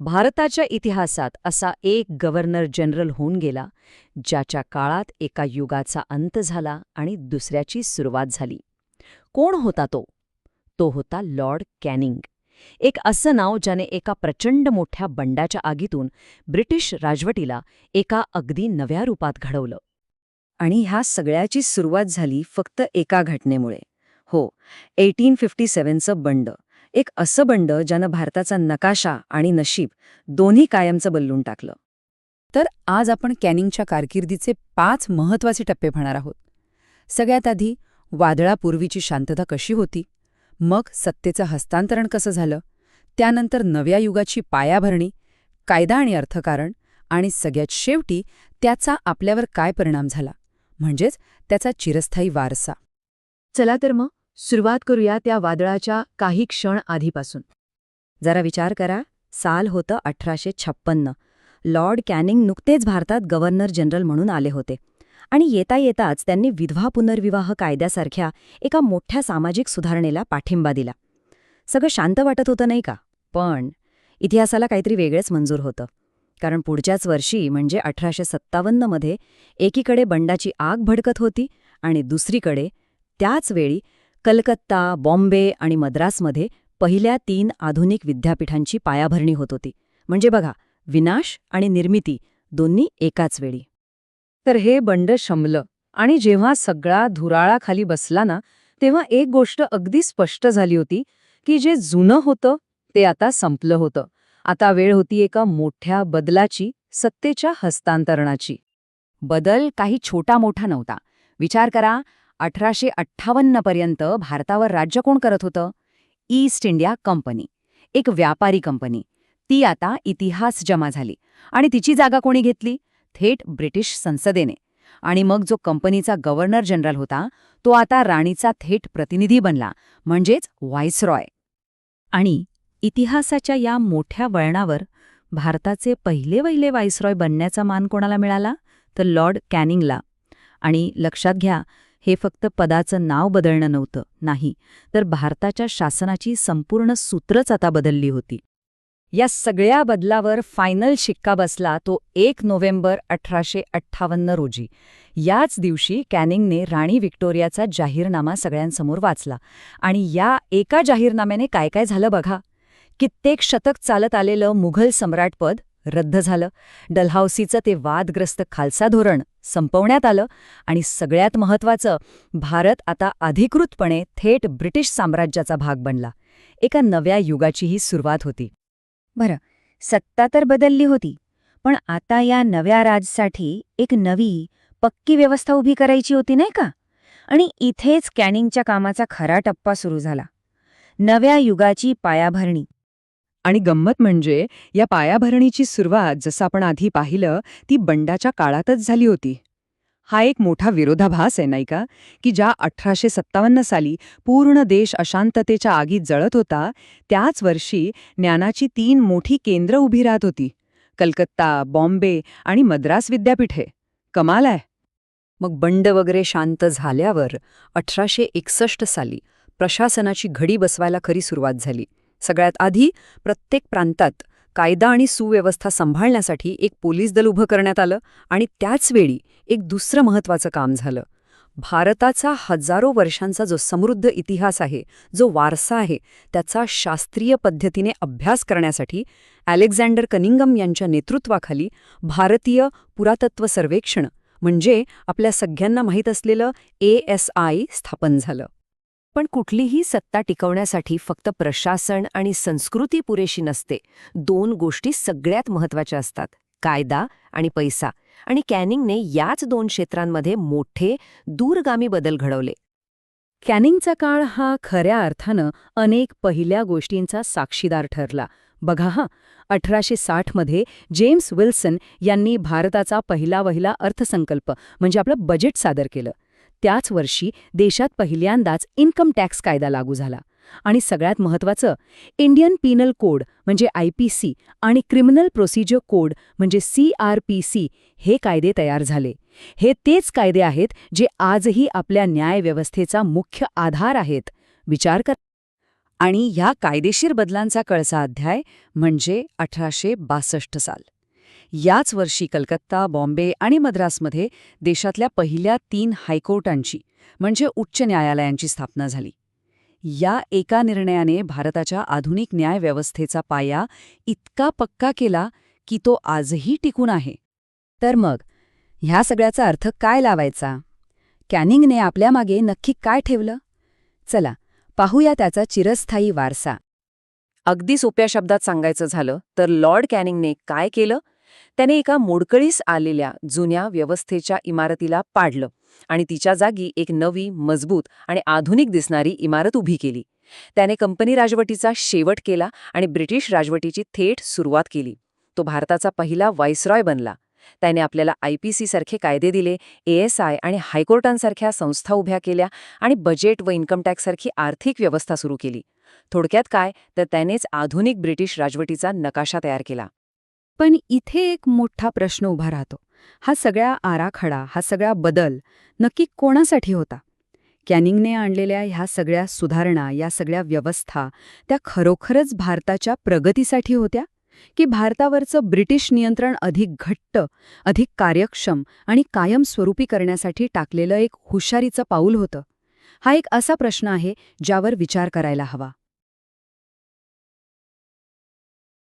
भारताच्या इतिहासात असा एक गव्हर्नर जनरल होऊन गेला, ज्याच्या काळात एका युगाचा अंत झाला आणि दुसऱ्याची सुरुवात झाली. कोण होता तो? तो होता लॉर्ड कॅनिंग. एक असं नाव ज्याने एका प्रचंड मोठ्या बंडाच्या आगीतून ब्रिटिश राजवटीला एका अगदी नव्या रूपात घडवलं. आणि ह्या सगळ्याची सुरुवात झाली फक्त एका घटनेमुळे. हो, 1857चं बंड. एक असं बंड ज्यानं भारताचा नकाशा आणि नशीब दोन्ही कायमचं बदलून टाकलं. तर आज आपण कॅनिंगच्या कारकिर्दीचे 5 महत्त्वाचे टप्पे पाहणार आहोत. सगळ्यात आधी वादळापूर्वीची शांतता कशी होती, मग सत्तेचं हस्तांतरण कसं झालं, त्यानंतर नव्या युगाची पायाभरणी, कायदा आणि अर्थकारण, आणि सगळ्यात शेवटी त्याचा आपल्यावर काय परिणाम झाला, म्हणजेच त्याचा चिरस्थायी वारसा. चला तर मग सुरुवात करूया त्या वादळाच्या काही क्षण आधीपासून. जरा विचार करा, साल होतं 1856. लॉर्ड कॅनिंग नुकतेच भारतात गव्हर्नर जनरल म्हणून आले होते आणि येता येताच त्यांनी विधवा पुनर्विवाह कायद्यासारख्या एका मोठ्या सामाजिक सुधारणेला पाठिंबा दिला. सगळं शांत वाटत होतं नाही का? पण इतिहासाला काहीतरी वेगळेच मंजूर होतं. कारण पुढच्याच वर्षी म्हणजे 1857मध्ये एकीकडे बंडाची आग भडकत होती आणि दुसरीकडे त्याच वेळी कलकत्ता, बॉम्बे आणि मद्रासमध्ये पहिल्या 3 आधुनिक विद्यापीठांची पायाभरणी होत होती. म्हणजे बघा, विनाश आणि निर्मिती दोन्ही एकाच वेळी. तर हे बंड शमलं आणि जेव्हा सगळा धुराळा खाली बसला ना, तेव्हा एक गोष्ट अगदी स्पष्ट झाली होती की जे जुनं होतं ते आता संपलं होतं. आता वेळ होती एका मोठ्या बदलाची, सत्तेच्या हस्तांतरणाची. बदल काही छोटा मोठा नव्हता. विचार करा, 1858 पर्यंत भारतावर राज्य कोण करत होतं? ईस्ट इंडिया कंपनी, एक व्यापारी कंपनी. ती आता इतिहास जमा झाली आणि तिची जागा कोणी घेतली? थेट ब्रिटिश संसदेने. आणि मग जो कंपनीचा गव्हर्नर जनरल होता तो आता राणीचा थेट प्रतिनिधी बनला, म्हणजेच व्हाईसरॉय. आणि इतिहासाच्या या मोठ्या वळणावर भारताचे पहिले व्हाईसरॉय बनण्याचा मान कोणाला मिळाला? तर लॉर्ड कॅनिंगला. आणि लक्षात घ्या, हे फक्त पदाचं नाव बदलणं नव्हतं, नाही, तर भारताच्या शासनाची संपूर्ण सूत्रच आता बदलली होती. या सगळ्या बदलावर फायनल शिक्का बसला तो 1 नोव्हेंबर 1858 रोजी. याच दिवशी कॅनिंगने राणी व्हिक्टोरियाचा जाहीरनामा सगळ्यांसमोर वाचला. आणि या एका जाहीरनाम्याने काय काय झालं बघा. कित्येक शतक चालत आलेलं मुघल सम्राटपद रद्द झालं, डलहौसीचं ते वादग्रस्त खालसा धोरण संपवण्यात आलं आणि सगळ्यात महत्त्वाचं, भारत आता अधिकृतपणे थेट ब्रिटिश साम्राज्याचा भाग बनला. एका नव्या युगाची ही सुरुवात होती. बरं, सत्ता तर बदलली होती, पण आता या नव्या राजसाठी एक नवी, पक्की व्यवस्था उभी करायची होती नाही का? आणि इथेच कॅनिंगच्या कामाचा खरा टप्पा सुरू झाला. नव्या युगाची पायाभरणी. आणि गंमत म्हणजे या पायाभरणीची सुरुवात, जसं आपण आधी पाहिलं, ती बंडाच्या काळातच झाली होती. हा एक मोठा विरोधाभास आहे नाही का, की ज्या 1857 साली पूर्ण देश अशांततेच्या आगीत जळत होता, त्याच वर्षी ज्ञानाची 3 मोठी केंद्र उभी राहत होती: कलकत्ता, बॉम्बे आणि मद्रास विद्यापीठे. कमाल आहे. मग बंड वगैरे शांत झाल्यावर 1861 साली प्रशासनाची घडी बसवायला खरी सुरुवात झाली. सगळ्यात आधी प्रत्येक प्रांतात कायदा आणि सुव्यवस्था सांभाळण्यासाठी एक पोलीस दल उभं करण्यात आलं. आणि त्याचवेळी एक दुसरं महत्त्वाचं काम झालं. भारताचा हजारो वर्षांचा जो समृद्ध इतिहास आहे, जो वारसा आहे, त्याचा शास्त्रीय पद्धतीने अभ्यास करण्यासाठी अलेक्झांडर कनिंगम यांच्या नेतृत्वाखाली भारतीय पुरातत्व सर्वेक्षण, म्हणजे आपल्या सगळ्यांना माहीत असलेलं ASI, स्थापन झालं. पण कुठलीही सत्ता टिकवण्यासाठी फक्त प्रशासन आणि संस्कृती पुरेशी नसते. 2 गोष्टी सगळ्यात महत्त्वाच्या असतात: कायदा आणि पैसा. आणि कॅनिंगने याच 2 क्षेत्रांमध्ये मोठे, दूरगामी बदल घडवले. कॅनिंगचा काळ हा खऱ्या अर्थानं अनेक पहिल्या गोष्टींचा साक्षीदार ठरला. बघा हा, 1860मध्ये जेम्स विल्सन यांनी भारताचा पहिला अर्थसंकल्प म्हणजे आपलं बजेट सादर केलं. त्याच वर्षी देशात पहिल्यांदाच इन्कम टॅक्स कायदा लागू झाला. आणि सगळ्यात महत्त्वाचं, इंडियन पिनल कोड म्हणजे IPC आणि क्रिमिनल प्रोसिजर कोड म्हणजे CRPC हे कायदे तयार झाले. हे तेच कायदे आहेत जे आजही आपल्या न्यायव्यवस्थेचा मुख्य आधार आहेत. विचार कर. आणि ह्या कायदेशीर बदलांचा कळसा अध्याय म्हणजे 1862 साल. याच वर्षी कलकत्ता, बॉम्बे आणि मद्रासमध्ये देशातल्या पहिल्या 3 हायकोर्टांची म्हणजे उच्च न्यायालयांची स्थापना झाली. या एका निर्णयाने भारताच्या आधुनिक न्यायव्यवस्थेचा पाया इतका पक्का केला की तो आजही टिकून आहे. तर मग ह्या सगळ्याचा अर्थ काय लावायचा? कॅनिंगने आपल्यामागे नक्की काय ठेवलं? चला पाहूया त्याचा चिरस्थायी वारसा. अगदी सोप्या शब्दात सांगायचं झालं तर लॉर्ड कॅनिंगने काय केलं? त्याने एका मोडकळीस आलेल्या जुन्या व्यवस्थेच्या इमारतीला पाडलं आणि तिच्या जागी एक नवी, मजबूत आणि आधुनिक दिसणारी इमारत उभी केली. त्याने कंपनी राजवटीचा शेवट केला आणि ब्रिटिश राजवटीची थेट सुरुवात केली. तो भारताचा पहिला व्हाईसरॉय बनला. त्याने आपल्याला IPC सारखे कायदे दिले, ASI आणि हायकोर्टांसारख्या संस्था उभ्या केल्या आणि बजेट व इन्कम टॅक्ससारखी आर्थिक व्यवस्था सुरू केली. थोडक्यात काय तर त्यानेच आधुनिक ब्रिटिश राजवटीचा नकाशा तयार केला. पण इथे एक मोठा प्रश्न उभा राहतो. हा सगळा आराखडा, हा सगळा बदल नक्की कोणासाठी होता? कॅनिंगने आणलेल्या ह्या सगळ्या सुधारणा, या सगळ्या व्यवस्था त्या खरोखरच भारताच्या प्रगतीसाठी होत्या? की भारतावरचं ब्रिटिश नियंत्रण अधिक घट्ट, अधिक कार्यक्षम आणि कायमस्वरूपी करण्यासाठी टाकलेलं एक हुशारीचं पाऊल होतं? हा एक असा प्रश्न आहे ज्यावर विचार करायला हवा.